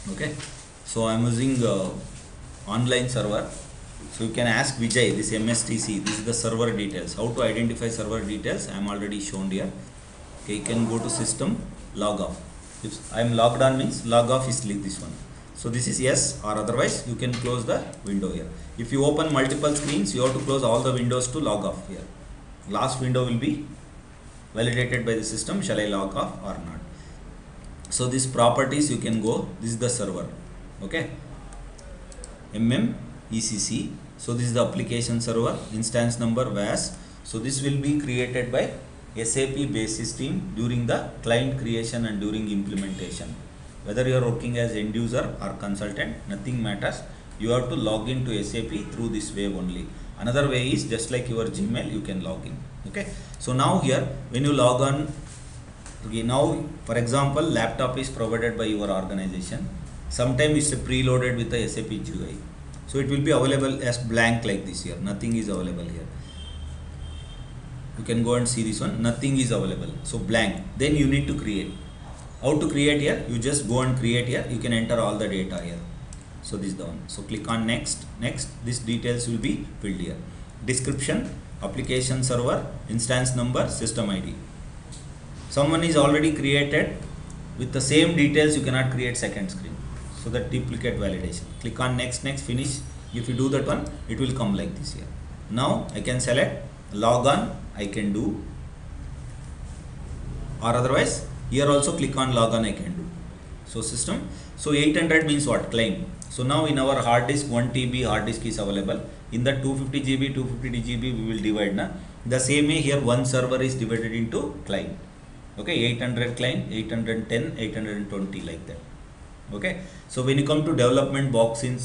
Okay, so I'm using online server. So you can ask Vijay, this MSTC, this is the server details. How to identify server details? I'm already shown here. Okay, you can go to system, log off. If I'm logged on means log off is like this one. So this is yes, or otherwise you can close the window here. If you open multiple screens, you have to close all the windows to log off here. Last window will be validated by the system. Shall I log off or not? So these properties you can go. This is the server. Okay, ECC. So this is the application server, instance number VAS. So this will be created by SAP basis team during the client creation and during implementation. Whether you are working as end user or consultant, nothing matters. You have to log into SAP through this way only. Another way is just like your Gmail, you can log in. Okay, so now here when you log on, okay, now for example laptop is provided by your organization. Sometimes it's preloaded with the SAP GUI. So it will be available as blank like this here. Nothing is available here. You can go and see this one. Nothing is available. So blank. Then you need to create. How to create here? You just go and create here. You can enter all the data here. So this is the one. So click on next. Next. These details will be filled here. Description, application server, instance number, system ID. Someone is already created with the same details. You cannot create second screen. So that duplicate validation. Click on next, next, finish. If you do that one, it will come like this here. Now I can select log on. I can do, or otherwise here also click on log on. I can do. So system. So 800 means what? Claim. So now in our hard disk 1 TB hard disk is available. In the 250 GB, 250 GB we will divide na. The same way here one server is divided into client. Okay, 800 client, 810, 820 like that. Okay, so when you come to development box in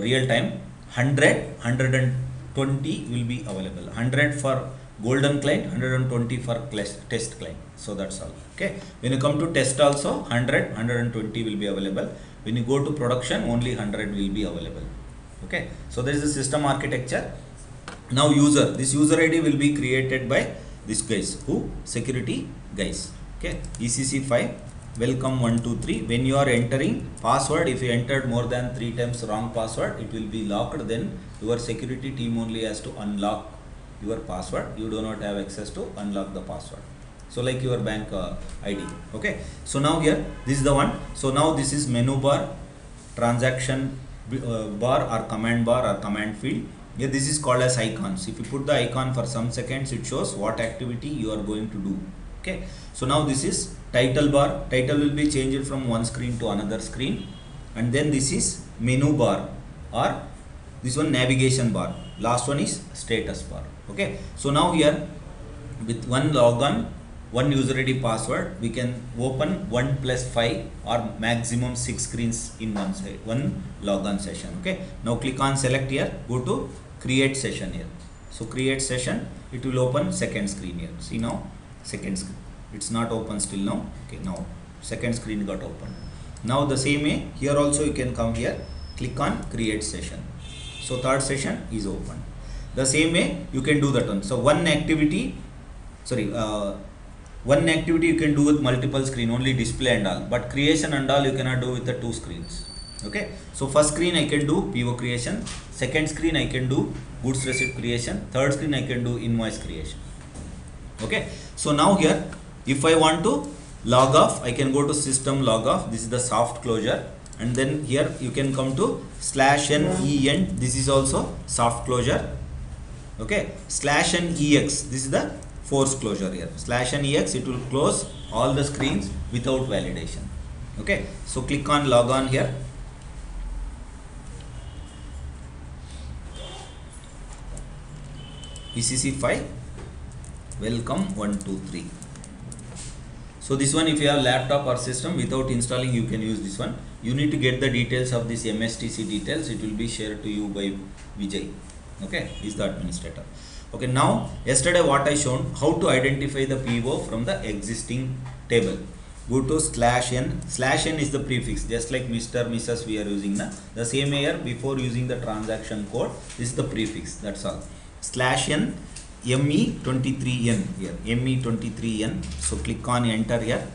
real time, 100, 120 will be available. 100 for golden client, 120 for test client. So that's all. Okay, when you come to test also, 100, 120 will be available. When you go to production, only 100 will be available. Okay, so there is a system architecture. Now user, this user ID will be created by this guys. Who? Security guys. Okay, ECC 5. Welcome 123. When you are entering password, if you entered more than 3 times wrong password, it will be locked. Then your security team only has to unlock your password. You do not have access to unlock the password. So like your bank ID. Okay, so now here this is the one. So now this is menu bar, transaction bar or command field. Here this is called as icons. If you put the icon for some seconds, it shows what activity you are going to do. Okay, so now this is title bar. Title will be changed from one screen to another screen. And then this is menu bar, or this one navigation bar. Last one is status bar. Okay, so now here with one logon, one user ID password, we can open 1 plus 5 or maximum 6 screens in one logon session. Okay, now click on select here, go to create session here. So create session, it will open second screen here. See now second screen, it's not open still now. Okay, now second screen got opened. Now the same way here also you can come here, click on create session. So third session is open. The same way you can do that one. So one activity you can do with multiple screen, only display and all, but creation and all you cannot do with the 2 screens. Okay, so first screen I can do PO creation, second screen I can do goods receipt creation, third screen I can do invoice creation. Okay, so now here if I want to log off, I can go to system log off. This is the soft closure, and then here you can come to /n. This is also soft closure. Okay, /n/ex, this is the force closure here. /n/ex, it will close all the screens without validation. Okay, so click on log on here. ECC 5, welcome 123. So this one, if you have laptop or system, without installing you can use this one. You need to get the details of this MSTC details. It will be shared to you by Vijay. Okay, is the administrator. Okay, now yesterday what I shown, how to identify the PO from the existing table. Go to /n. /n is the prefix, just like Mr. Mrs. we are using now. The same here, before using the transaction code, this is the prefix, that's all. /n ME23N here, ME23N. So click on enter here.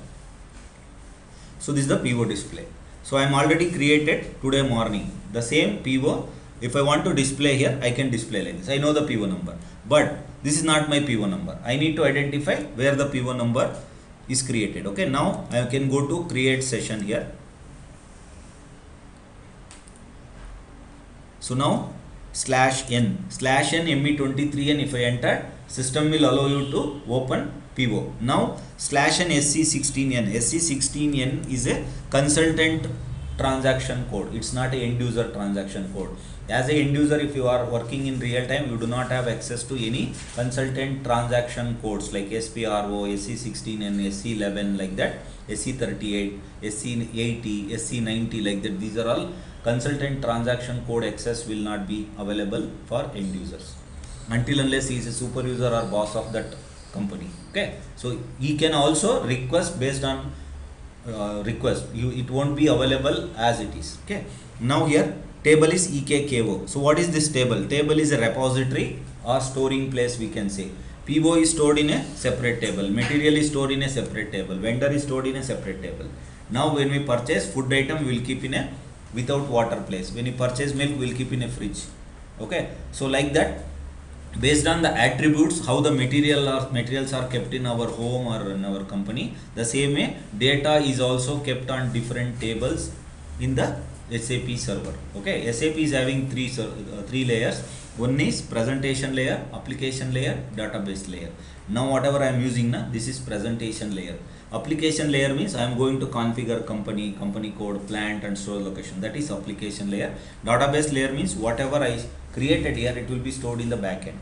So this is the PO display. So I am already created today morning. The same PO, if I want to display here, I can display like this. I know the PO number, but this is not my PO number. I need to identify where the PO number is created. Okay, now I can go to create session here. So now /n ME23, if I enter, system will allow you to open PO. Now /n SC16N is a consultant transaction code. It's not a end user transaction code. As a end user, if you are working in real time, you do not have access to any consultant transaction codes like SPRO, SC16N, SC11 like that, SC38, SC80, SC90 like that. These are all consultant transaction code. access will not be available for end users until unless he is a super user or boss of that company. Okay, so he can also request based on request. It won't be available as it is. Okay, now here table is EKKO. So what is this table? Table is a repository or storing place, we can say. PO is stored in a separate table, material is stored in a separate table, vendor is stored in a separate table. Now when we purchase food item, we will keep in a without water place. When you purchase milk, we will keep in a fridge. Okay, so like that, based on the attributes, how the materials are kept in our home or in our company, the same way data is also kept on different tables in the SAP server. Okay, SAP is having three layers. One is presentation layer, application layer, database layer. Now whatever I am using now, this is presentation layer. Application layer means I am going to configure company code, plant and store location. That is application layer. Database layer means whatever I created here, it will be stored in the backend.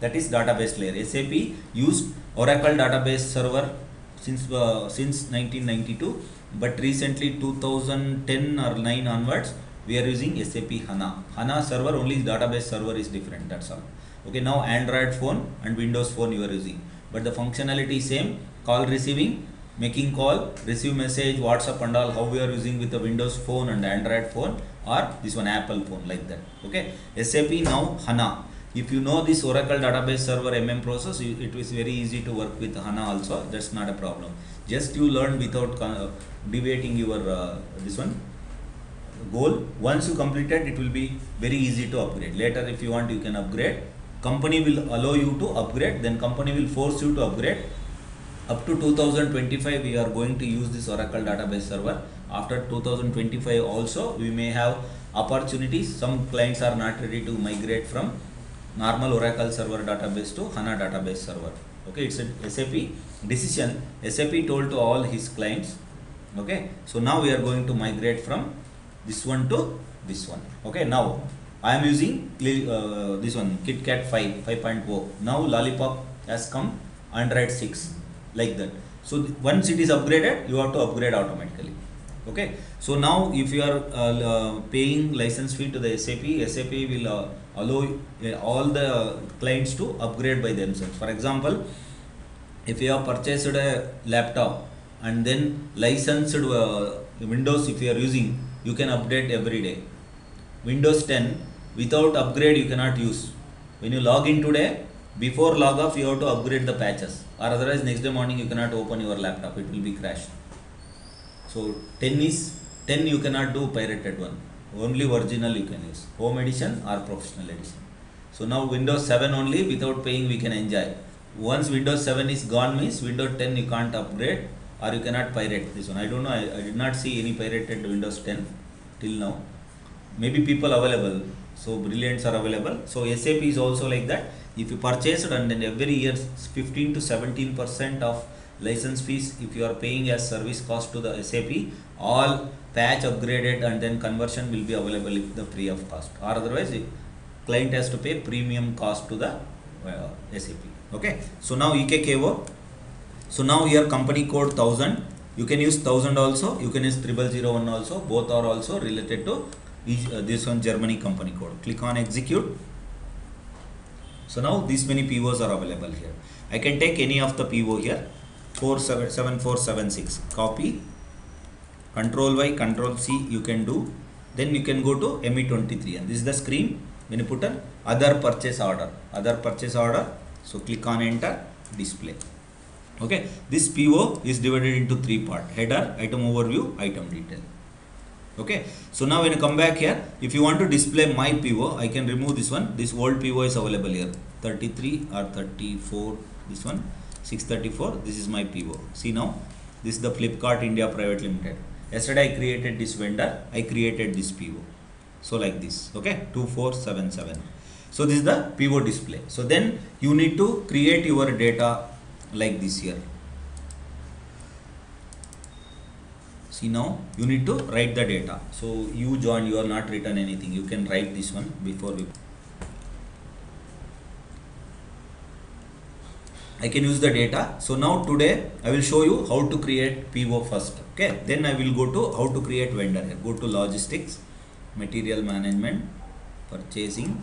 That is database layer. SAP used Oracle database server since 1992, but recently 2010 or 9 onwards, we are using SAP HANA. HANA server, only database server is different. That's all. Okay, now Android phone and Windows phone you are using, but the functionality is same. Call receiving, making call, receive message, WhatsApp and all, how we are using with the Windows phone and Android phone, or this one Apple phone, like that. Okay, SAP now HANA. If you know this Oracle database server process, it is very easy to work with HANA also. That's not a problem. Just you learn without deviating your this one goal. Once you completed, it will be very easy to upgrade. Later if you want, you can upgrade. Company will allow you to upgrade, then company will force you to upgrade. Up to 2025 we are going to use this Oracle database server. After 2025 also we may have opportunities. Some clients are not ready to migrate from normal Oracle server database to HANA database server. Okay, it's a SAP decision. SAP told to all his clients. Okay, so now we are going to migrate from this one to this one. Okay, now I am using this one KitKat 5.0. Now Lollipop has come Android 6, like that. So once it is upgraded, you have to upgrade automatically. Okay, so now if you are paying license fee to the SAP will allow all the clients to upgrade by themselves. For example, if you have purchased a laptop and then licensed Windows, if you are using, you can update every day. Windows 10 without upgrade you cannot use. When you log in today, before log off you have to upgrade the patches, or otherwise next day morning you cannot open your laptop, it will be crashed. So 10 you cannot do pirated one, only original you can use, home edition or professional edition. So now Windows 7 only, without paying we can enjoy. Once Windows 7 is gone means Windows 10 you can't upgrade, or you cannot pirate this one. I don't know, I did not see any pirated Windows 10 till now. Maybe people available, so brilliants are available. So SAP is also like that. If you purchase it, and then every year 15 to 17% of license fees if you are paying as service cost to the SAP, all patch upgraded and then conversion will be available if the free of cost, or otherwise client has to pay premium cost to the SAP. Okay, so now EKKO. So now here company code 1000, you can use 1000 also, you can use 0001 also, both are also related to this one Germany company code. Click on execute. So now these many POs are available here. I can take any of the PO here, 7476, copy, Control Y, Control C you can do. Then you can go to ME23, and this is the screen. When you put an other purchase order, so click on enter, display. Okay, this PO is divided into three parts: header, item overview, item detail. Okay, so now when you come back here, if you want to display my PO, I can remove this one. This old PO is available here, 33 or 34, this one 634. This is my PO. See now, this is the Flipkart India Private Limited. Yesterday I created this vendor, I created this PO. So like this, okay, 2477. So this is the PO display. So then you need to create your data like this here. See now, you need to write the data. So you join, you are not written anything. You can write this one before we. I can use the data. So now today I will show you how to create PO first. Okay, then I will go to how to create vendor here. Go to logistics, material management, purchasing,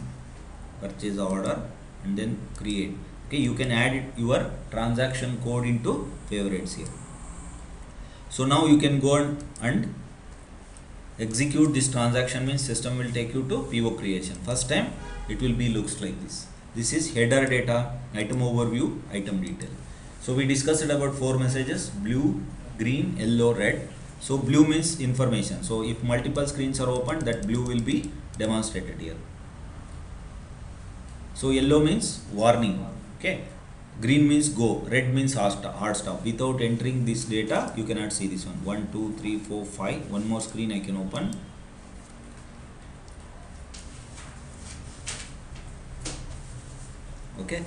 purchase order, and then create. Okay, you can add your transaction code into favorites here. So now you can go and execute this transaction, means system will take you to PO creation. First time it will be looks like this. This is header data, item overview, item detail. So we discussed about 4 messages: blue, green, yellow, red. So blue means information. So if multiple screens are opened, that blue will be demonstrated here. So yellow means warning. Okay. Green means go, red means hard stop. Without entering this data, you cannot see this one. 1, 2, 3, 4, 5. One more screen I can open. Okay.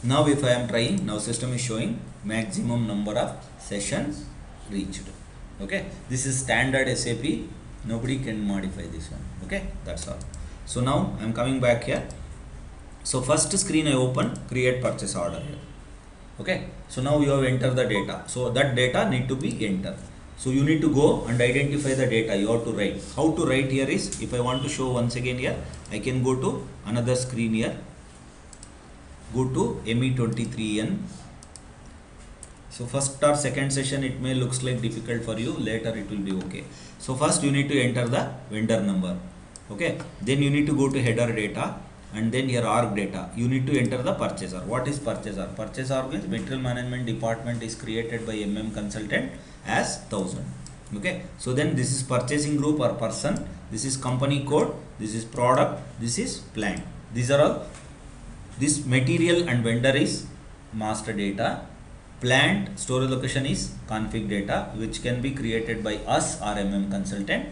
Now if I am trying, now system is showing maximum number of sessions reached. Okay. This is standard SAP. Nobody can modify this one. Okay. That's all. So now I am coming back here. So first screen I open, create purchase order here. Okay, so now you have entered the data. So that data need to be entered. So you need to go and identify the data. You have to write. How to write here is, if I want to show once again here, I can go to another screen here. Go to ME23N. So first or second session it may looks like difficult for you. Later it will be okay. So first you need to enter the vendor number. Okay, then you need to go to header data. And then here org data, you need to enter the purchaser. What is purchaser? Purchaser means material management department is created by consultant as 1000. Okay, so then this is purchasing group or person, this is company code, this is product, this is plant. These are all. This material and vendor is master data, plant storage location is config data, which can be created by us or consultant,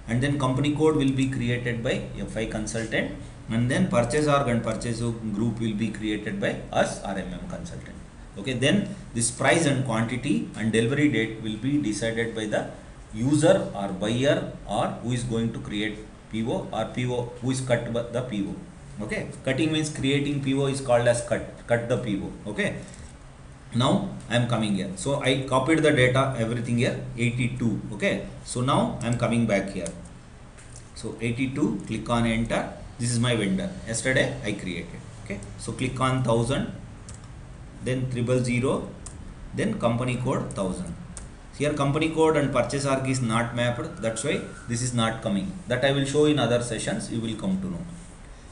and then company code will be created by FI consultant, and then purchase org and purchase group will be created by us or consultant. Okay, then this price and quantity and delivery date will be decided by the user or buyer, or who is going to create PO, or PO who is cut the PO. Okay, cutting means creating PO is called as cut the PO. Okay, now I am coming here. So I copied the data, everything here, 82. Okay, so now I am coming back here. So 82, click on enter. This is my vendor. Yesterday I created. Okay, so click on 1000, then 000, then company code 1000. Here company code and purchase org is not mapped. That's why this is not coming. That I will show in other sessions. You will come to know.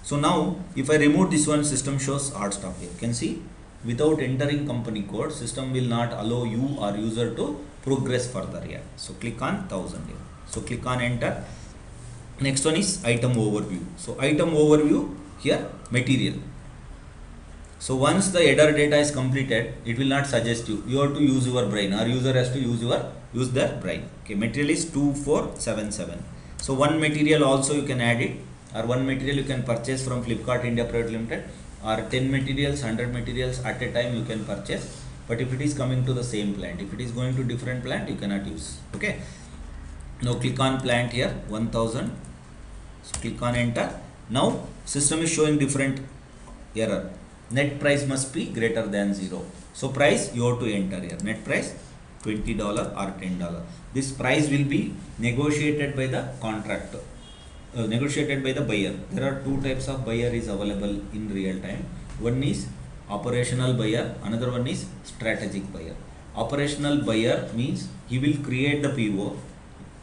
So now if I remove this one, system shows hard stop here. You can see without entering company code, system will not allow you or user to progress further here. So click on 1000 here. So click on enter. Next one is item overview. So item overview here, material. So once the header data is completed, it will not suggest you. You have to use your brain, or user has to use their brain. Okay, material is 2477. So one material also you can add it, or one material you can purchase from Flipkart India Private Limited, or 10 materials, 100 materials at a time you can purchase. But if it is coming to the same plant, if it is going to different plant, you cannot use. Okay. Now click on plant here, 1000. So click on enter. Now system is showing different error. Net price must be greater than 0. So price you have to enter here. Net price $20 or $10. This price will be negotiated by the contractor, negotiated by the buyer. There are two types of buyer is available in real time. One is operational buyer, another one is strategic buyer. Operational buyer means he will create the PO,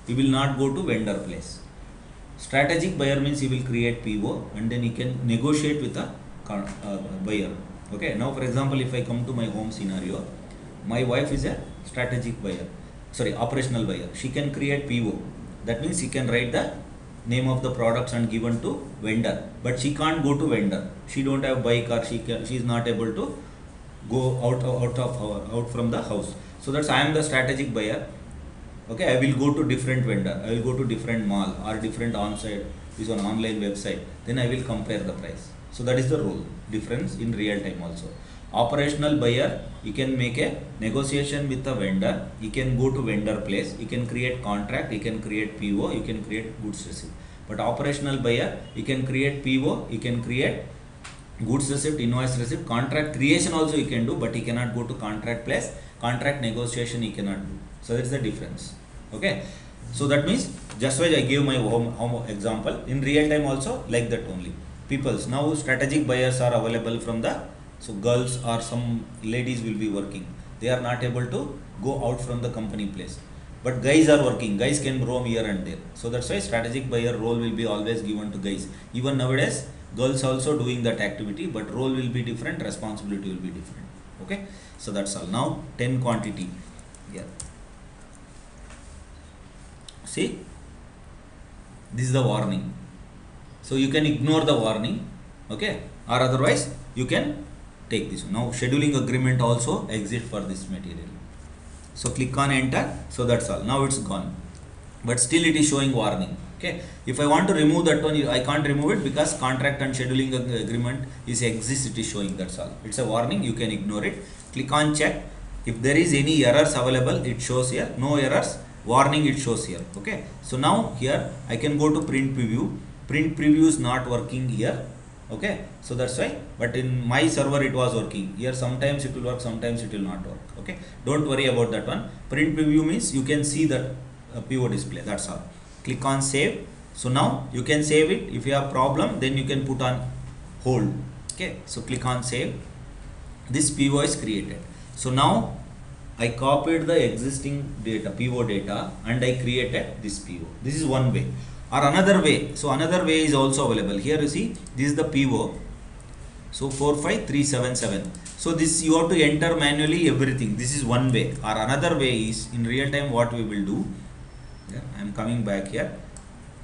he will not go to vendor place. Strategic buyer means he will create PO and then he can negotiate with the buyer. Okay, now for example, if I come to my home scenario, my wife is a strategic buyer. sorry, operational buyer, she can create PO. That means she can write the name of the products and given to vendor, but she can't go to vendor. She don't have bike, or she is not able to go out from the house. So that's I am the strategic buyer. Okay, I will go to different vendor, I will go to different mall or different on-site, this one online website, then I will compare the price. So that is the role difference in real time also. Operational buyer, you can make a negotiation with the vendor, you can go to vendor place, you can create contract, you can create PO, you can create goods receipt. But operational buyer, you can create PO, you can create goods receipt, invoice receipt, contract creation also you can do, but you cannot go to contract place, contract negotiation you cannot do. So that's the difference. Okay, so that means just why I gave my home example, in real time also like that only. People's now strategic buyers are available from the, so girls or some ladies will be working, they are not able to go out from the company place, but guys are working, guys can roam here and there. So that's why strategic buyer role will be always given to guys. Even nowadays girls also doing that activity, but role will be different, responsibility will be different. Okay, so that's all. Now 10 quantity here. See, this is the warning, so you can ignore the warning, okay, or otherwise you can take this one. Now scheduling agreement also exists for this material, so click on enter. So that's all. Now it's gone, but still it is showing warning. Okay, if I want to remove that one, I can't remove it because contract and scheduling agreement is exists, it is showing, that's all. It's a warning, you can ignore it. Click on check. If there is any errors available, it shows here. No errors, warning, it shows here. Okay, so now here I can go to print preview. Print preview is not working here. Okay, so that's why, but in my server it was working. Here sometimes it will work, sometimes it will not work. Okay, don't worry about that one. Print preview means you can see the PO display, that's all. Click on save. So now you can save it. If you have problem, then you can put on hold. Okay, so click on save. This PO is created. So now I copied the existing data, PO data, and I created this PO. This is one way. Or another way, so another way is also available. Here you see, this is the PO. So 45377. So this you have to enter manually everything. This is one way. Or another way is, in real time what we will do. Yeah, I am coming back here.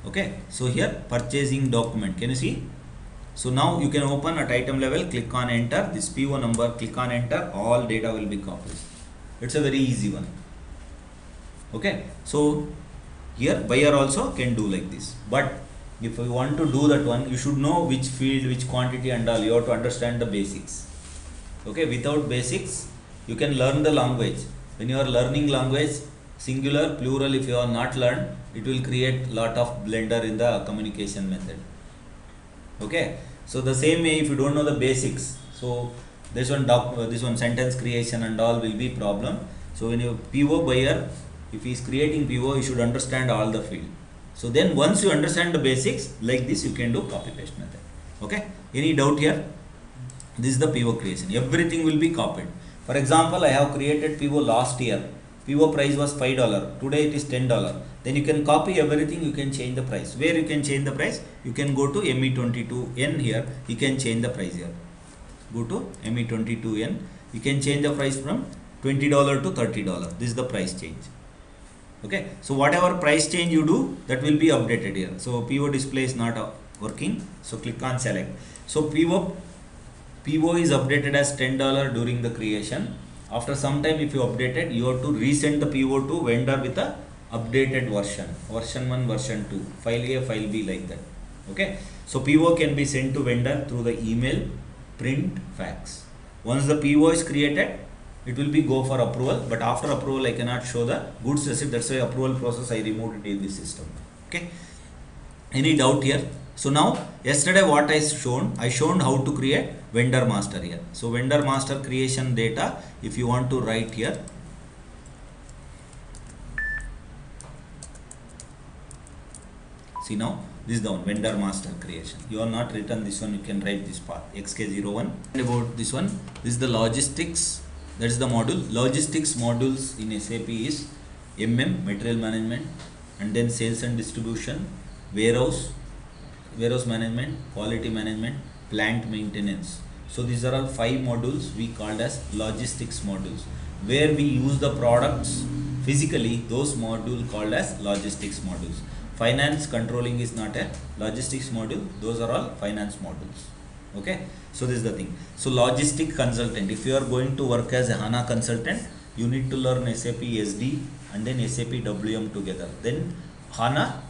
Okay, so here purchasing document, can you see? So now you can open at item level, click on enter, this PO number, click on enter, all data will be copied. It's a very easy one. Okay, so here buyer also can do like this, but if you want to do that one, you should know which field, which quantity and all. You have to understand the basics. Okay, without basics you can learn the language. When you are learning language, singular, plural, if you are not learned, it will create lot of blunder in the communication method. Okay, so the same way, if you don't know the basics, so this one sentence creation and all will be problem. So when you PO buyer, if he is creating PO, you should understand all the field. So then once you understand the basics, like this you can do copy paste method. Okay, any doubt here? This is the PO creation, everything will be copied. For example, I have created PO last year. PO price was $5, today it is $10. Then you can copy everything, you can change the price. Where you can change the price? You can go to ME22N here, you can change the price here. Go to ME22N, you can change the price from $20 to $30. This is the price change. Okay, so whatever price change you do, that will be updated here. So PO display is not working, so click on select. So PO is updated as $10 during the creation. After some time, if you update it, you have to resend the PO to vendor with a updated version 1, version 2, file A, file B, like that. Okay, so PO can be sent to vendor through the email, print, fax. Once the PO is created, it will be go for approval, but after approval I cannot show the goods receipt. That's why approval process I removed it in this system. Okay, any doubt here? So now yesterday what I shown how to create vendor master here. So vendor master creation data, if you want to write here, see now this is the one, vendor master creation. You are not written this one, you can write this part XK01. And about this one, this is the logistics, that is the module. Logistics modules in SAP is material management, and then sales and distribution, warehouse management, quality management, plant maintenance. So these are all 5 modules we called as logistics modules, where we use the products physically those module called as logistics modules. Finance controlling is not a logistics module, those are all finance modules. Okay, so this is the thing. So logistic consultant, if you are going to work as a HANA consultant, you need to learn SAP SD and then SAP WM together. Then HANA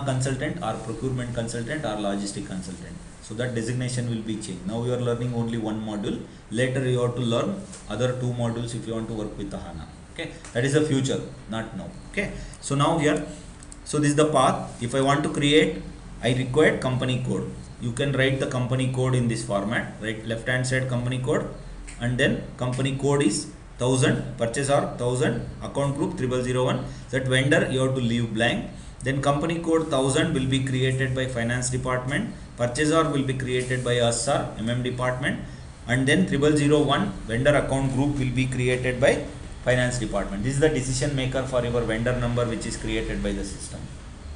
consultant or procurement consultant or logistic consultant. So that designation will be changed. Now you are learning only one module. Later you have to learn other two modules if you want to work with the HANA. Okay, that is the future, not now. Okay, so now here, so this is the path. If I want to create, I require company code. You can write the company code in this format. Right, left hand side company code, and then company code is 1000, purchase or 1000, account group 0001. That vendor you have to leave blank. Then company code 1000 will be created by finance department, purchaser will be created by us or department, and then 0001 vendor account group will be created by finance department. This is the decision maker for your vendor number, which is created by the system.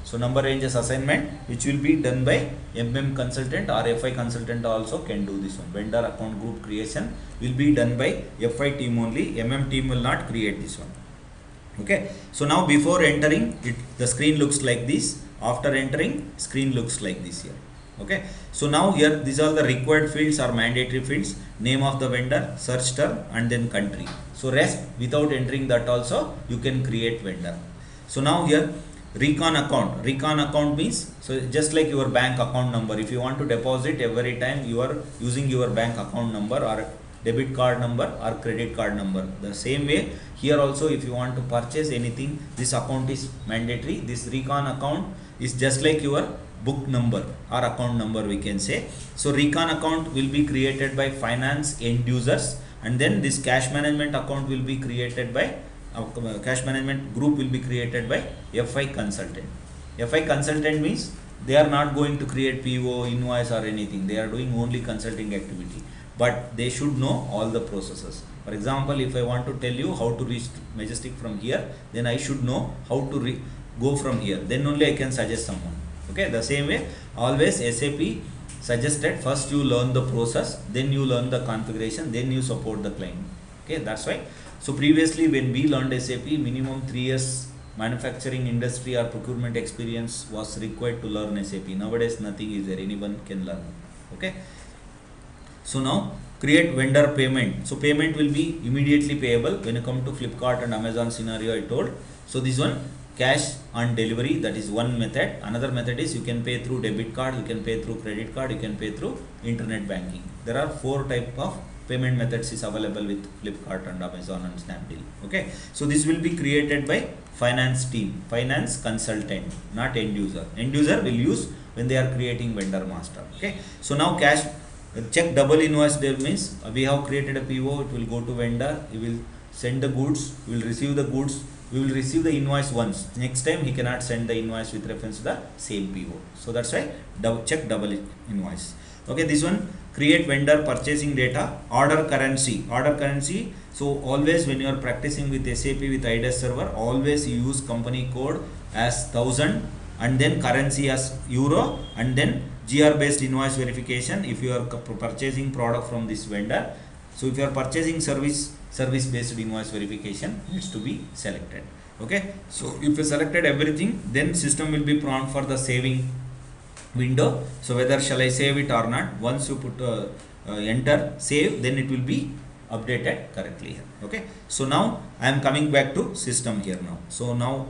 So number ranges assignment, which will be done by consultant or FI consultant also can do this one. Vendor account group creation will be done by FI team only, team will not create this one. Okay, so now before entering it, the screen looks like this. After entering, screen looks like this here. Okay, so now here these are the required fields or mandatory fields: name of the vendor, search term, and then country. So rest, without entering that also you can create vendor. So now here recon account means, so just like your bank account number, if you want to deposit, every time you are using your bank account number or debit card number or credit card number. The same way here also, if you want to purchase anything, this account is mandatory. This recon account is just like your book number or account number, we can say. So recon account will be created by finance end users, and then this cash management account will be created by cash management group will be created by FI consultant. FI consultant means they are not going to create PO, invoice or anything. They are doing only consulting activity, but they should know all the processes. For example, if I want to tell you how to reach Majestic from here, then I should know how to go from here. Then only I can suggest someone. Okay, the same way always SAP suggested first you learn the process, then you learn the configuration, then you support the client. Okay, that's why. So previously when we learned SAP, minimum 3 years manufacturing industry or procurement experience was required to learn SAP. Nowadays nothing is there, anyone can learn. Okay, so now create vendor payment. So payment will be immediately payable when you come to Flipkart and Amazon scenario I told. So this one, cash on delivery, that is one method. Another method is you can pay through debit card, you can pay through credit card, you can pay through internet banking. There are 4 type of payment methods is available with Flipkart and Amazon and Snapdeal. Okay, so this will be created by finance team, finance consultant, not end user. End user will use when they are creating vendor master. Okay, so now cash check double invoice there means we have created a PO, it will go to vendor, he will send the goods, we will receive the goods, we will receive the invoice once. Next time he cannot send the invoice with reference to the same PO. So that's why check double invoice. Okay, this one, create vendor purchasing data, order currency. So always when you are practicing with SAP with IDES server, always you use company code as 1000 and then currency as euro, and then GR based invoice verification if you are purchasing product from this vendor. So if you are purchasing service based invoice verification needs to be selected. Okay, so if you selected everything, then system will be prompt for the saving window. So whether shall I save it or not, once you put enter save, then it will be updated correctly here. Okay, so now I am coming back to system here now. So now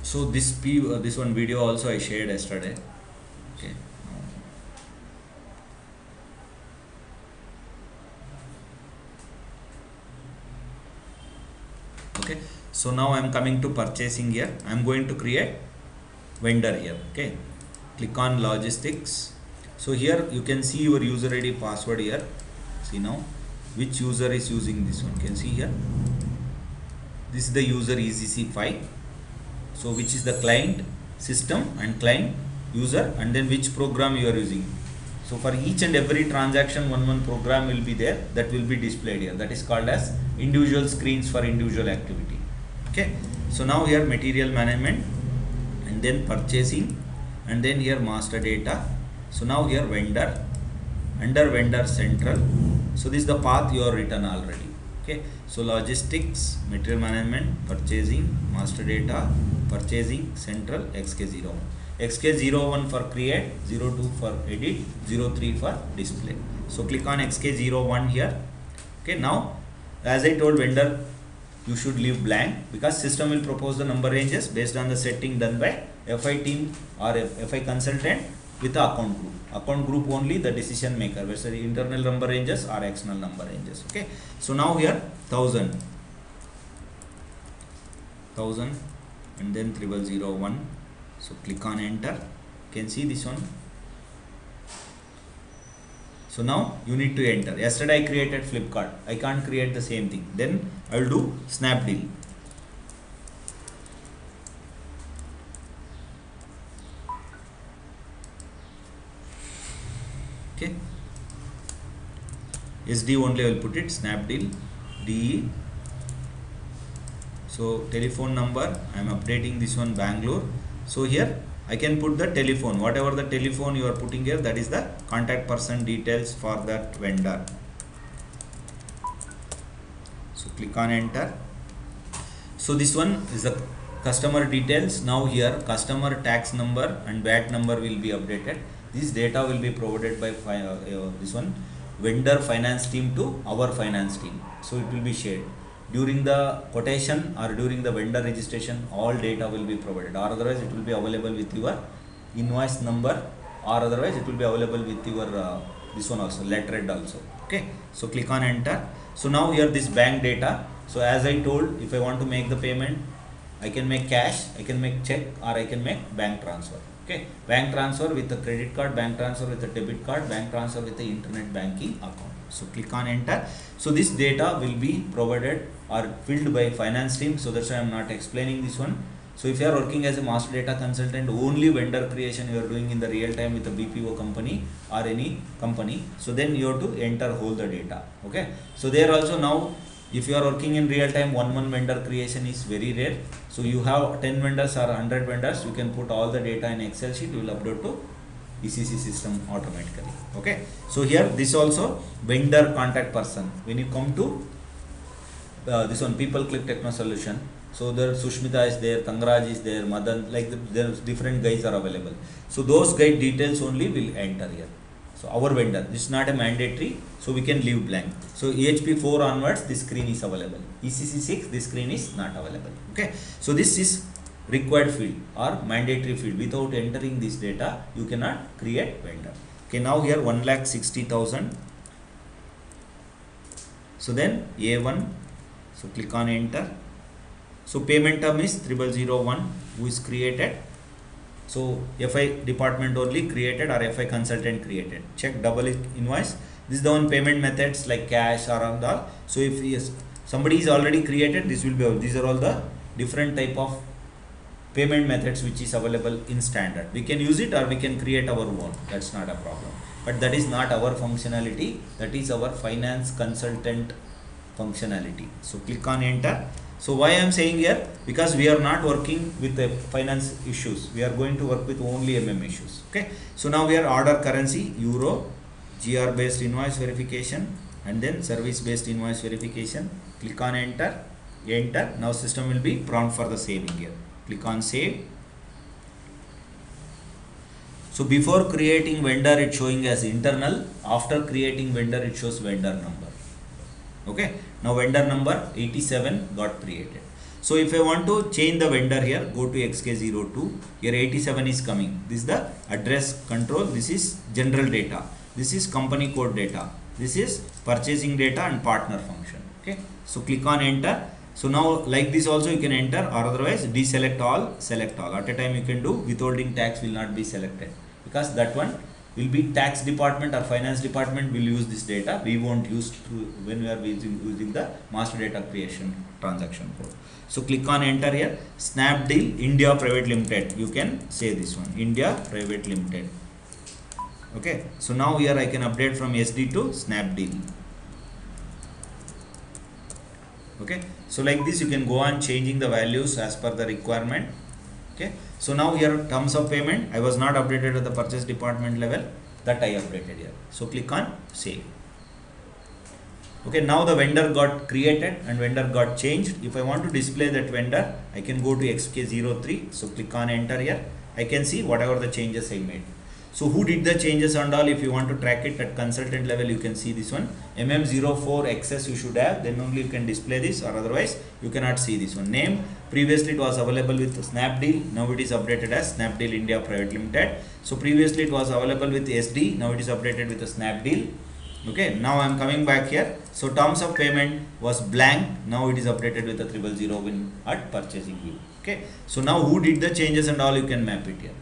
so this one video also I shared yesterday. Okay, okay, so now I am coming to purchasing here. I am going to create vendor here. Okay, click on logistics. So here you can see your user ID password here. See now which user is using this one, can see here. This is the user ECC5. So which is the client, system and client, user, and then which program you are using. So for each and every transaction, one program will be there that will be displayed here. That is called as individual screens for individual activity. Okay. So now here material management, and then purchasing, and then here master data. So now here vendor, under vendor central. So this is the path you are written already. Okay. So logistics, material management, purchasing, master data, purchasing, central, xk01. xk01 for create, 02 for edit, 03 for display. So click on xk01 here. Okay. Now as I told, vendor you should leave blank, because system will propose the number ranges based on the setting done by FI team or FI consultant with the account group. Account group only the decision maker, whether the internal number ranges or external number ranges. Okay. So now here 1000 and then 0001. So click on enter. You can see this one. So now you need to enter. Yesterday I created Flipkart. I can't create the same thing. Then I will do Snapdeal. Okay. SD only I will put it. Snapdeal. DE. So telephone number, I am updating this one Bangalore. So here I can put the telephone, whatever the telephone you are putting here, that is the contact person details for that vendor. So click on enter. So this one is the customer details. Now here customer tax number and VAT number will be updated. This data will be provided by this one vendor finance team to our finance team. So it will be shared. During the quotation or during the vendor registration, all data will be provided, or otherwise it will be available with your invoice number, or otherwise it will be available with your this one also, letterhead also. Okay. So click on enter. So now here this bank data. So as I told, if I want to make the payment, I can make cash, I can make check, or I can make bank transfer. Okay. Bank transfer with a credit card, bank transfer with a debit card, bank transfer with the internet banking account. So click on enter. So this data will be provided or filled by finance team. So that's why I am not explaining this one. So if you are working as a master data consultant, only vendor creation you are doing in the real time with a BPO company or any company, so then you have to enter whole the data. Okay. So there also now, if you are working in real time, one vendor creation is very rare. So you have 10 vendors or 100 vendors, you can put all the data in Excel sheet, you will upload to ECC system automatically. Okay. So here this also vendor contact person. When you come to this one, People Click Techno Solution, so there Sushmita is there, Tangraj is there, Madan, like there different guys are available. So those guide details only will enter here. So our vendor, this is not a mandatory, so we can leave blank. So EHP 4 onwards, this screen is available. ECC 6, this screen is not available. Okay. So this is required field or mandatory field. Without entering this data, you cannot create vendor. Okay. Now here 1,60,000. So then A1. So click on enter. So payment term is 0001, who is created. So FI department only created or FI consultant created. Check double invoice. This is the one payment methods like cash or all. So if yes, somebody is already created, this will be all. These are all the different type of payment methods which is available in standard. We can use it or we can create our own. That's not a problem. But that is not our functionality. That is our finance consultant functionality. So click on enter. So why I am saying here, because we are not working with the finance issues, we are going to work with only issues. Okay. So now we are order currency, euro, GR based invoice verification, and then service based invoice verification. Click on enter. Enter. Now system will be prompt for the saving here. Click on save. So before creating vendor, it's showing as internal. After creating vendor, it shows vendor number. Okay. Now vendor number 87 got created. So if I want to change the vendor here, go to XK02. Here 87 is coming. This is the address control. This is general data. This is company code data. This is purchasing data and partner function. Okay. So click on enter. So now like this also you can enter, or otherwise deselect all, select all. At a time you can do withholding tax will not be selected because that one will be tax department or finance department will use this data. We won't use when we are using the master data creation transaction code. So click on enter here. Snapdeal India Private Limited. You can say this one, India Private Limited. Okay. So now here I can update from SD to Snapdeal. Okay. So like this you can go on changing the values as per the requirement. Okay. So now here terms of payment, I was not updated at the purchase department level, that I updated here. So click on save. Okay, now the vendor got created and vendor got changed. If I want to display that vendor, I can go to XK03. So click on enter here. I can see whatever the changes I made. So who did the changes and all? If you want to track it at consultant level, you can see this one. MM04 XS you should have, then only you can display this, or otherwise you cannot see this one. Name, previously it was available with Snapdeal, now it is updated as Snapdeal India Private Limited. So previously it was available with SD, now it is updated with the Snapdeal. Okay, now I am coming back here. So terms of payment was blank, now it is updated with the 000 in at purchasing view. Okay, so now who did the changes and all, you can map it here.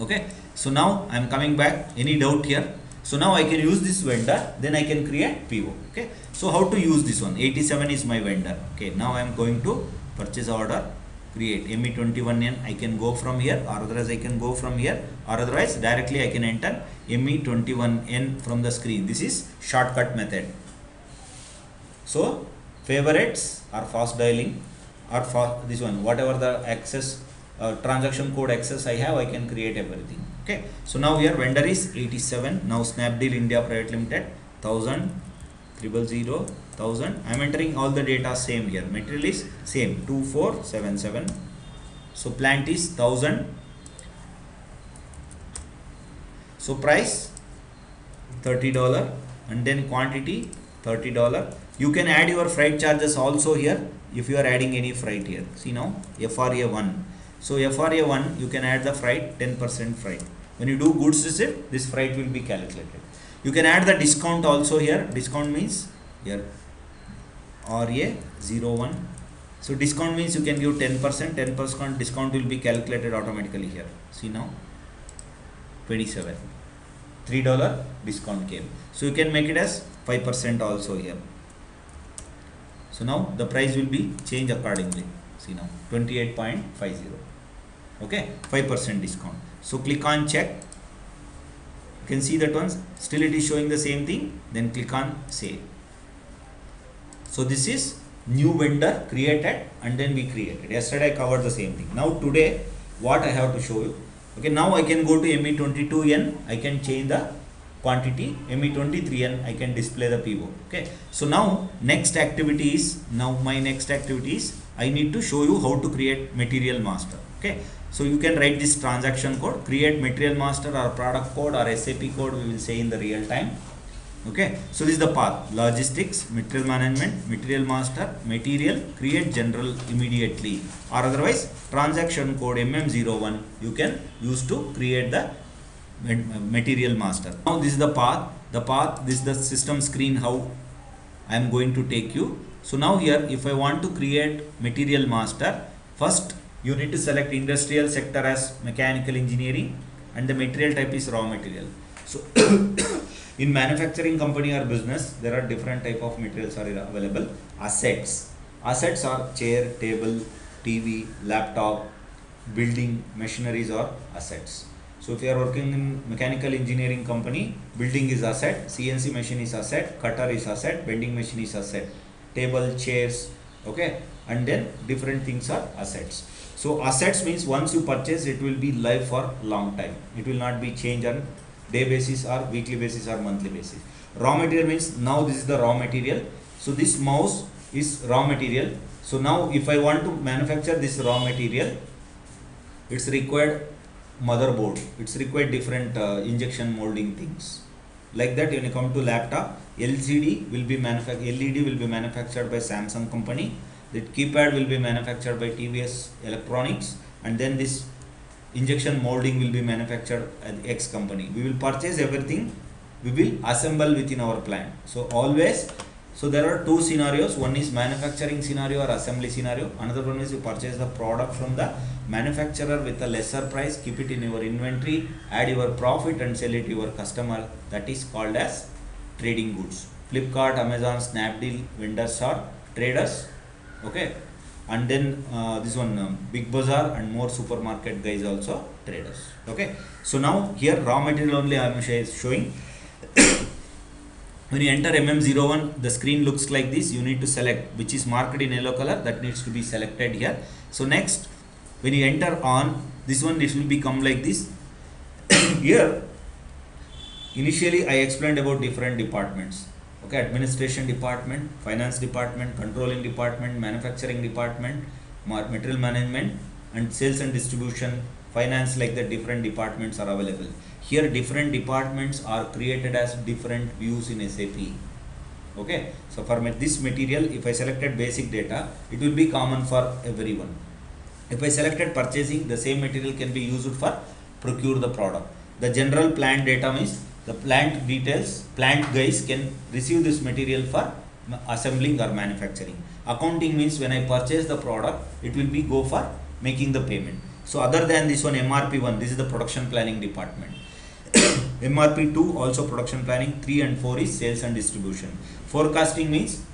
Okay, so now I am coming back. Any doubt here? So now I can use this vendor, then I can create PO. Okay, so how to use this one? 87 is my vendor. Okay, now I am going to purchase order, create ME21N. I can go from here, or otherwise I can go from here, or otherwise directly I can enter ME21N from the screen. This is shortcut method. So favorites or fast dialing, or fast, this one, whatever the access transaction code access I have, I can create everything. Okay, so now here vendor is 87. Now Snapdeal India Private Limited 1000 000 1000. I am entering all the data same here. Material is same 2477. So plant is 1000. So price $30 and then quantity $30. You can add your freight charges also here if you are adding any freight here. See now FRA1. So FRA1 you can add the freight, 10% freight. When you do goods receipt, this freight will be calculated. You can add the discount also here. Discount means here RA01. So discount means you can give 10%. 10% discount will be calculated automatically here. See now 27. $3 discount came. So you can make it as 5% also here. So now the price will be changed accordingly. See now 28.50. Okay, 5% discount. So click on check. You can see that once still it is showing the same thing. Then click on save. So this is new vendor created and then we created. Yesterday I covered the same thing. Now today what I have to show you. Okay, now I can go to ME22N. I can change the quantity. ME23N. I can display the PO. Okay. So now next activity is, I need to show you how to create material master. Okay. So you can write this transaction code, create material master or product code or SAP code, we will say in the real time. Okay. So this is the path: logistics, material management, material master, material, create general immediately, or otherwise transaction code MM01 you can use to create the material master. Now this is the path. This is the system screen how I am going to take you. So now here if I want to create material master, first you need to select industrial sector as mechanical engineering and the material type is raw material. So in manufacturing company or business, there are different type of materials are available. Assets are chair, table, TV, laptop, building, machineries are assets. So if you are working in mechanical engineering company, building is asset, CNC machine is asset, cutter is asset, bending machine is asset, table, chairs, okay, and then different things are assets. So assets means once you purchase, it will be live for long time. It will not be changed on day basis or weekly basis or monthly basis. Raw material means now this is the raw material. So this mouse is raw material. So now if I want to manufacture this raw material, it's required motherboard. It's required different injection molding things. Like that, when you come to laptop, LED will be manufactured by Samsung company. The keypad will be manufactured by TVS Electronics, and then this injection molding will be manufactured at X company. We will purchase everything, we will assemble within our plant. So always, so there are two scenarios. One is manufacturing scenario or assembly scenario. Another one is you purchase the product from the manufacturer with a lesser price, keep it in your inventory, add your profit and sell it to your customer. That is called as trading goods. Flipkart, Amazon, Snapdeal vendors are traders. Okay, and then this one Big Bazaar and more supermarket guys also traders. Okay, so now here raw material only I am showing. When you enter MM01, the screen looks like this. You need to select which is marked in yellow color, that needs to be selected here. So next, when you enter on this one, it will become like this. Here initially I explained about different departments. Okay, administration department, finance department, controlling department, manufacturing department, material management, and sales and distribution, finance, like the different departments are available. Here different departments are created as different views in SAP. Okay, so for this material, if I selected basic data, it will be common for everyone. If I selected purchasing, the same material can be used for procure the product. The general plant data means the plant details, plant guys can receive this material for assembling or manufacturing. Accounting means when I purchase the product, it will be go for making the payment. So other than this one, MRP1, this is the production planning department. MRP2 also production planning. 3 and 4 is sales and distribution. Forecasting means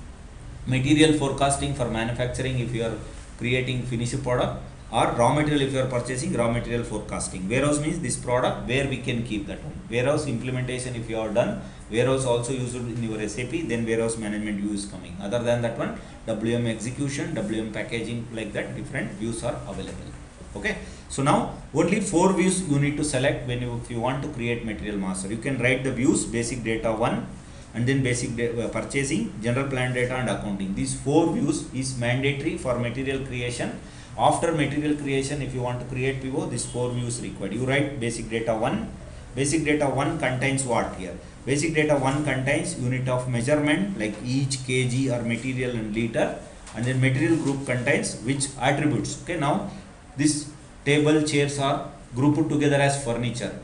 material forecasting for manufacturing if you are creating finished product, or raw material if you are purchasing, raw material forecasting. Warehouse means this product where we can keep that one. Warehouse implementation if you are done, warehouse also used in your SAP, then warehouse management view is coming. Other than that one, WM execution, WM packaging, like that different views are available. Okay, so now only 4 views you need to select when you, if you want to create material master. You can write the views, basic data 1, and then basic purchasing, general plant data and accounting. These 4 views is mandatory for material creation. After material creation, if you want to create PO, these 4 views required. You write basic data 1. Basic data 1 contains what here? Basic data 1 contains unit of measurement like each, kg or material and liter, and then material group contains which attributes. Okay, now this table, chairs are grouped together as furniture.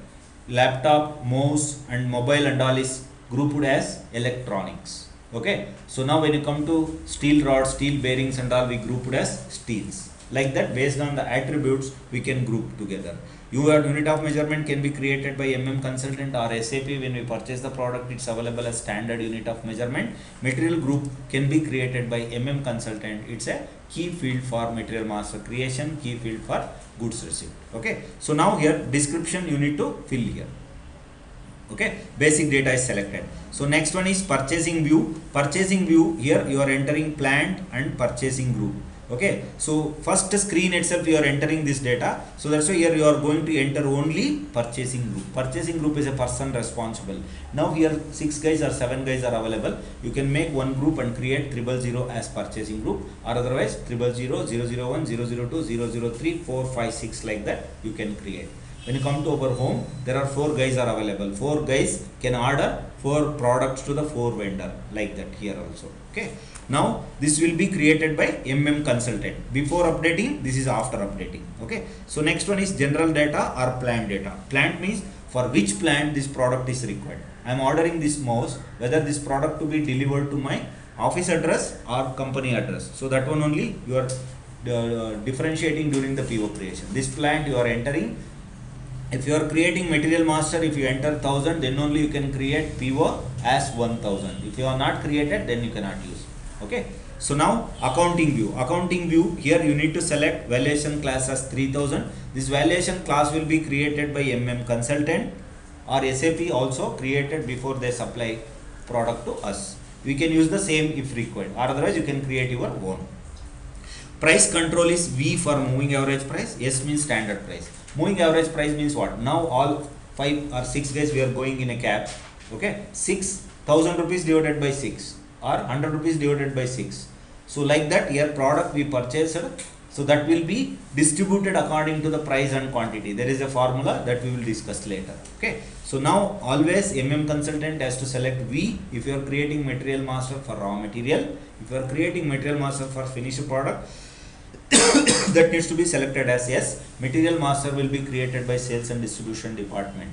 Laptop, mouse and mobile and all is grouped as electronics. Okay, so now when you come to steel rods, steel bearings and all, we grouped as steels. Like that, based on the attributes we can group together. Your unit of measurement can be created by MM consultant or SAP. When we purchase the product, it's available as standard unit of measurement. Material group can be created by MM consultant. It's a key field for material master creation, key field for goods receipt. Okay, so now here description you need to fill here. Okay, basic data is selected. So next one is purchasing view. Purchasing view, here you are entering plant and purchasing group. Okay, so first screen itself you are entering this data, so that's why here you are going to enter only purchasing group. Purchasing group is a person responsible. Now here 6 guys or 7 guys are available. You can make one group and create 000 as purchasing group, or otherwise 000, 001, 002, 003, 4, 5, 6, like that you can create. When you come to our home, there are 4 guys are available. 4 guys can order 4 products to the 4 vendor, like that here also. Okay, now this will be created by MM consultant. Before updating, this is after updating. Okay, so next one is general data or plant data. Plant means for which plant this product is required. I am ordering this mouse, whether this product to be delivered to my office address or company address. So that one only you are differentiating during the PO creation. This plant you are entering. If you are creating material master, if you enter 1000, then only you can create PO as 1000. If you are not created, then you cannot use. Okay, so now accounting view. Accounting view, here you need to select valuation class as 3000. This valuation class will be created by MM consultant or SAP also created before they supply product to us. We can use the same if required, or otherwise you can create your own. Price control is V for moving average price, S means standard price. Moving average price means what? Now all 5 or 6 guys we are going in a cab. Okay, 6,000 rupees divided by 6 or 100 rupees divided by 6. So like that, here product we purchased, so that will be distributed according to the price and quantity. There is a formula that we will discuss later. Okay, so now always MM consultant has to select V if you are creating material master for raw material. If you are creating material master for finished product, that needs to be selected as yes. Material master will be created by sales and distribution department.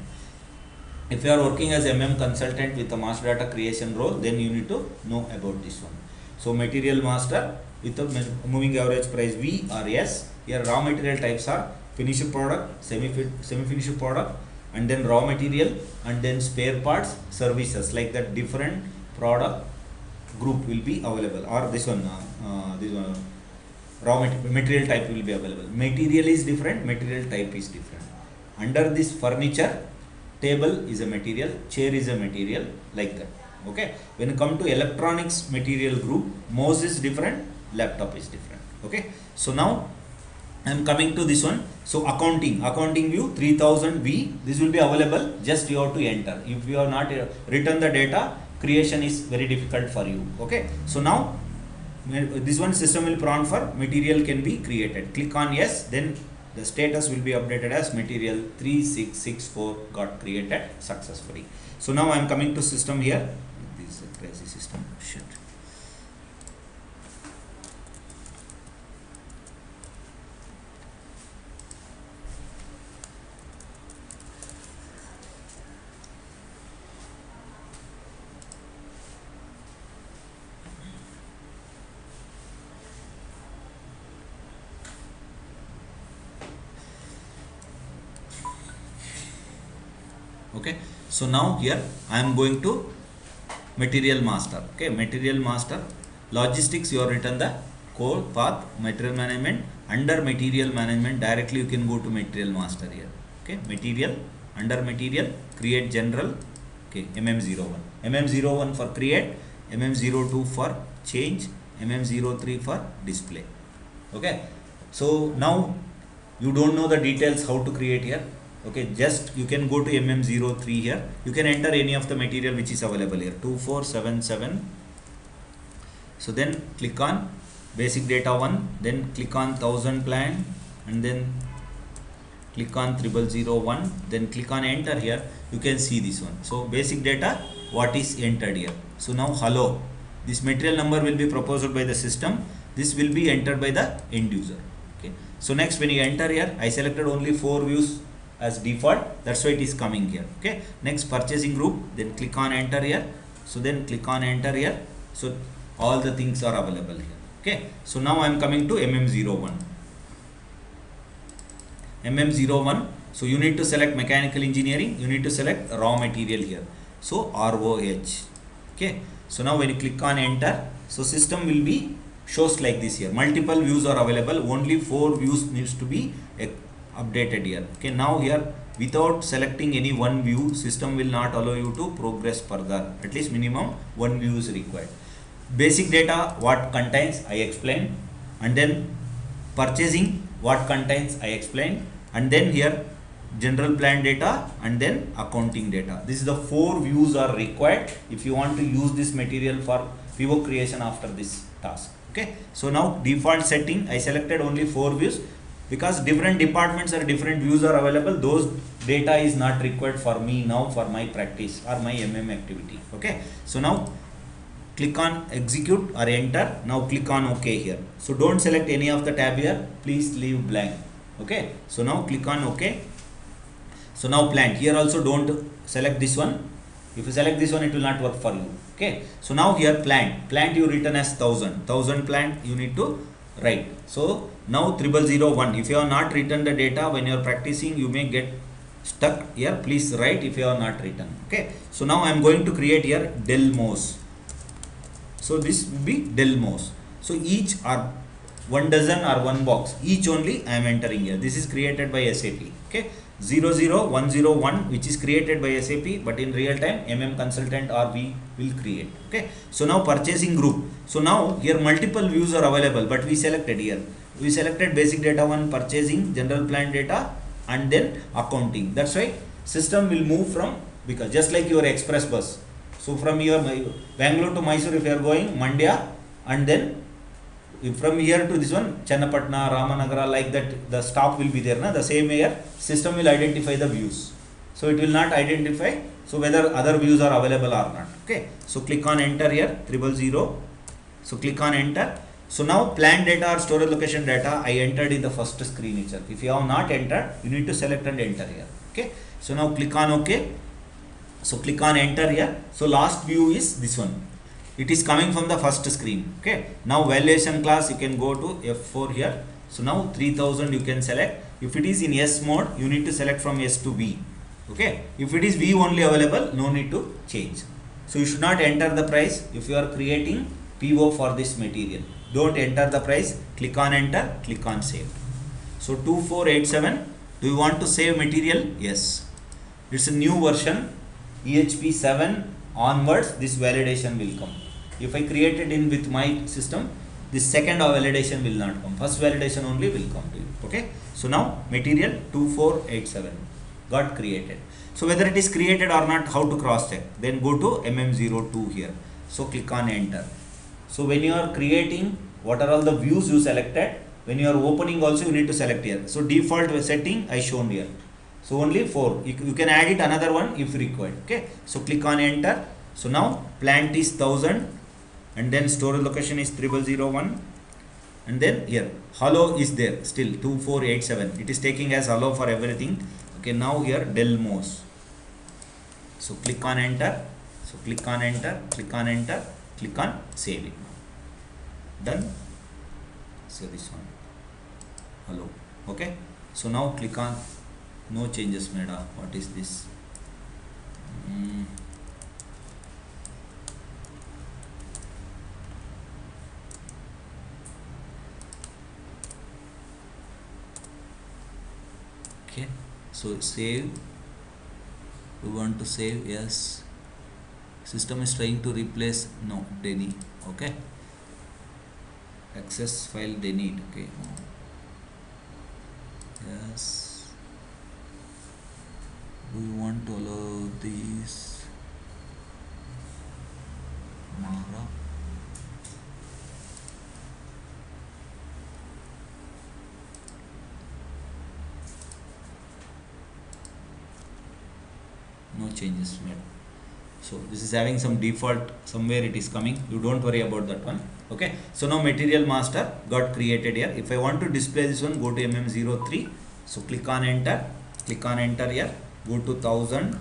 If you are working as MM consultant with a master data creation role, then you need to know about this one. So material master with a moving average price V or S, Here raw material types are finished product, semi-finished product, and then raw material, and then spare parts, services, like that different product group will be available, or this one material type will be available. Material is different, material type is different. Under this furniture, table is a material, chair is a material, like that. Okay, when you come to electronics material group, mouse is different, laptop is different. Okay, so now I am coming to this one. So accounting view 3000V, this will be available, just you have to enter. If you have not written the data, creation is very difficult for you. Okay, so now this one system will prompt for material can be created. Click on yes, then the status will be updated as material 3664 got created successfully. So now I am coming to system here. This is a crazy system. Shit. Okay, so now here I am going to material master. Okay, material master, logistics, you have written the code path, material management. Under material management, directly you can go to material master here. Okay, material, under material, create general. Okay, MM01, MM01 for create, MM02 for change, MM03 for display. Okay, so now you don't know the details how to create here. Okay, just you can go to MM03 here. You can enter any of the material which is available here, 2477. So then click on basic data 1, then click on 1000 plan, and then click on 0001, then click on enter here. You can see this one. So basic data, what is entered here. So now hello, this material number will be proposed by the system. This will be entered by the end user. Okay, so next when you enter here, I selected only 4 views as default, that's why it is coming here. Okay, next purchasing group, then click on enter here. So then click on enter here. So all the things are available here. Okay, so now I am coming to MM01. MM01, so you need to select mechanical engineering, you need to select raw material here. So ROH. Okay, so now when you click on enter, so system will be shows like this here. Multiple views are available, only 4 views needs to be updated here. Okay, now here without selecting any one view, system will not allow you to progress further. At least minimum 1 view is required. Basic data, what contains, I explained, and then purchasing, what contains, I explained, and then here general plan data, and then accounting data. This is the 4 views are required if you want to use this material for pivot creation after this task. Okay, so now default setting, I selected only 4 views. Because different departments or different views are available, those data is not required for me now for my practice or my MM activity. Okay, so now click on execute or enter. Now click on OK here. So don't select any of the tab here, please leave blank. Okay, so now click on OK. So now plant, here also don't select this one. If you select this one, it will not work for you. Okay, so now here plant you written as 1000 plant you need to write. So now 0001, if you have not written the data when you are practicing, you may get stuck here. Please write if you have not written. Okay, so now I am going to create here Delmos. So this will be Delmos. So each are 1 dozen or 1 box, each only I am entering here. This is created by SAP. Okay, 00101 which is created by SAP, but in real time MM consultant or we will create. Okay, so now purchasing group. So now here multiple views are available, but we selected here. We selected basic data 1, purchasing, general plan data, and then accounting. That's why system will move from, because just like your express bus. So from your Bangalore to Mysore, if you are going Mandya, and then from here to this one Channapatna, Ramanagara, like that the stop will be there. The same way system will identify the views. So it will not identify so whether other views are available or not. Okay, so click on enter here 000. So click on enter. So now plant data or storage location data I entered in the first screen itself. If you have not entered, you need to select and enter here. Okay, so now click on OK. So click on enter here. So last view is this one. It is coming from the first screen. Okay, now valuation class you can go to F4 here. So now 3000 you can select. If it is in S mode, you need to select from S to V. Okay. If it is V only available, no need to change. So you should not enter the price if you are creating PO for this material. Don't enter the price. Click on enter. Click on save. So 2487. Do you want to save material? Yes. It's a new version. EHP 7 onwards, this validation will come. If I create it in with my system, this second validation will not come. First validation only will come to you. Okay. So now material 2487 got created. So whether it is created or not, how to cross check? Then go to MM02 here. So click on enter. So when you are creating, what are all the views you selected? When you are opening also, you need to select here. So default setting I shown here. So only 4. You can add it another one if required. Okay. So click on enter. So now plant is 1000 and then storage location is 3001 and then here hollow is there still 2487. It is taking as hollow for everything. Okay. Now here Delmos. So click on enter. So click on enter. Click on enter. Click on save it. Done. So this one. Hello. Okay. So now click on no changes made. What is this? Okay. So save. We want to save. Yes. System is trying to replace. No. Denny. Okay. Access file they need. Okay. Yes. Do you want to allow these? Mara. No changes made. So this is having some default, somewhere it is coming. You don't worry about that one. Okay. So now material master got created here. If I want to display this one, go to MM03. So click on enter. Click on enter here. Go to 1000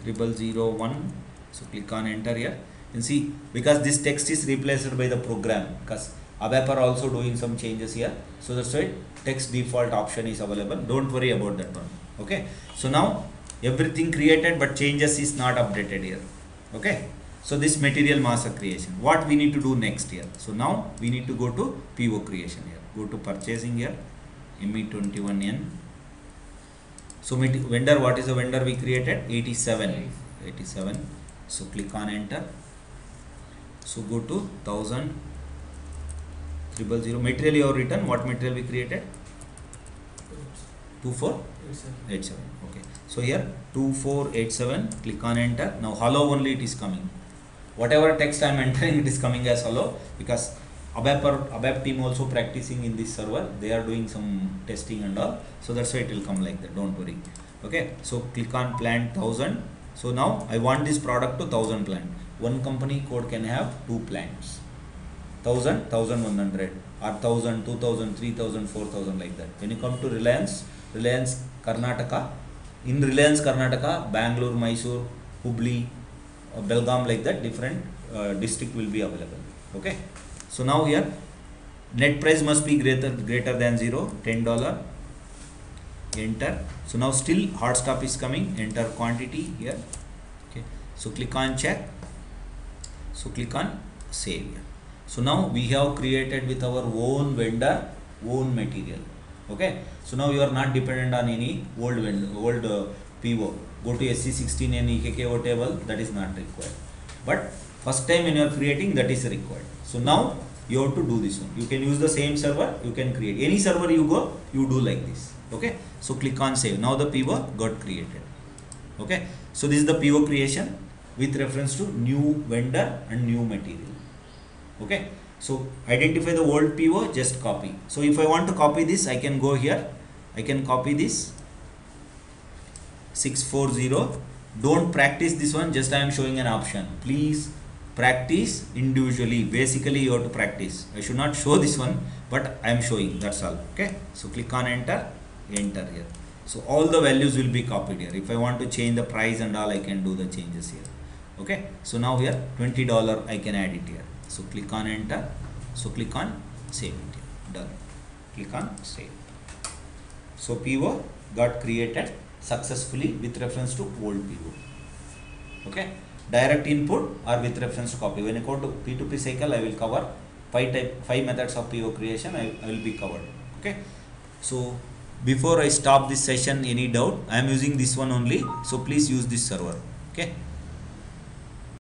0001. So click on enter here. You see, because this text is replaced by the program, because ABAP are also doing some changes here. So that's why text default option is available. Don't worry about that one. Okay. So now everything created, but changes is not updated here. Okay. So this material master creation. What we need to do next here? So now we need to go to PO creation here. Go to purchasing here. ME21N. So vendor, what is the vendor we created? 87. 87. So click on enter. So go to 1000 000. Material you have written. What material we created? 2487. Okay. So here 2487. Click on enter. Now hollow only it is coming. Whatever text I am entering, it is coming as hollow, because ABAP team also practicing in this server. They are doing some testing and all. So that's why it will come like that. Don't worry. Okay. So click on plant 1000. So now I want this product to 1000 plant. One company code can have 2 plants. 1000, 1100 or 1000, 2000, 3000, 4000 like that. When you come to Reliance Karnataka, in Reliance Karnataka, Bangalore, Mysore, Hubli, Belgaum, like that, different district will be available. Okay. So now here net price must be greater than 0, $10. Enter. So now still hot stop is coming. Enter quantity here. Okay. So click on check. So click on save here. So now we have created with our own vendor, own material. Okay. So now you are not dependent on any old vendor, old PO. Go to SC16 and EKKO table, that is not required. But first time when you are creating, that is required. So now you have to do this one. You can use the same server, you can create. Any server you go, you do like this. Okay. So click on save. Now the PO got created. Okay. So this is the PO creation with reference to new vendor and new material. Okay. So identify the old PO, just copy. So if I want to copy this, I can go here. I can copy this 640. Don't practice this one, just I am showing an option. Please practice individually. Basically you have to practice. I should not show this one, but I am showing, that's all. Okay. So click on enter, enter here. So all the values will be copied here. If I want to change the price and all, I can do the changes here. Okay. So now here $20 I can add it here. So click on enter. So click on save it here. done. Click on save. So PO got created successfully with reference to old PO. Okay, direct input or with reference to copy. When I go to P2P cycle, I will cover five methods of PO creation. I will be covered. Okay, so before I stop this session, any doubt? I am using this one only, so please use this server. Okay.